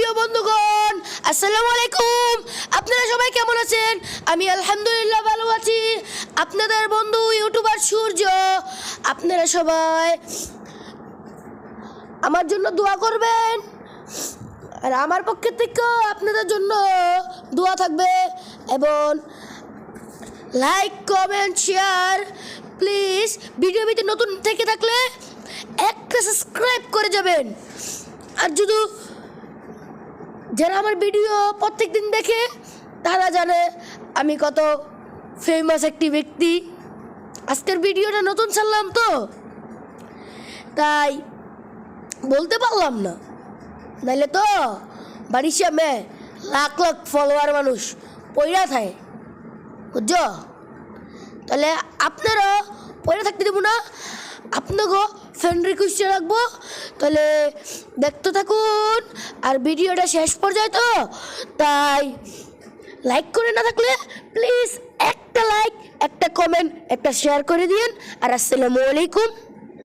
প্রিয় বন্ধুগণ, আসসালামু আলাইকুম। আপনারা সবাই কেমন আছেন? আমি আলহামদুলিল্লাহ ভালো আছি। আপনাদের বন্ধু ইউটিউবার সূর্য। আপনারা সবাই আমার জন্য দোয়া করবেন, আর আমার পক্ষ থেকে আপনাদের জন্য দোয়া থাকবে। এবং লাইক, কমেন্ট, শেয়ার প্লিজ। ভিডিওতে নতুন থেকে থাকলে একটা সাবস্ক্রাইব করে যাবেন। আর যদি যারা আমার ভিডিও প্রত্যেক দিন দেখে তারা জানে আমি কত ফেমাস একটি ব্যক্তি। আজকের ভিডিওটা নতুন ছাড়লাম তো, তাই বলতে পারলাম না, নাইলে তো বাড়ির সামনে লাখ লাখ ফলোয়ার মানুষ পয়রা থাকে, বুঝছো? তাহলে আপনারা পয়রা থাকতে দেবো না, আপনাকে ফ্রেন্ড রিকোয়েস্টে রাখবো। তাহলে দেখতে থাকুন, আর ভিডিওটা শেষ পর্যায়ে তো, তাই লাইক করে না থাকলে প্লিজ একটা লাইক, একটা কমেন্ট, একটা শেয়ার করে দিন। আর আসসালামু আলাইকুম।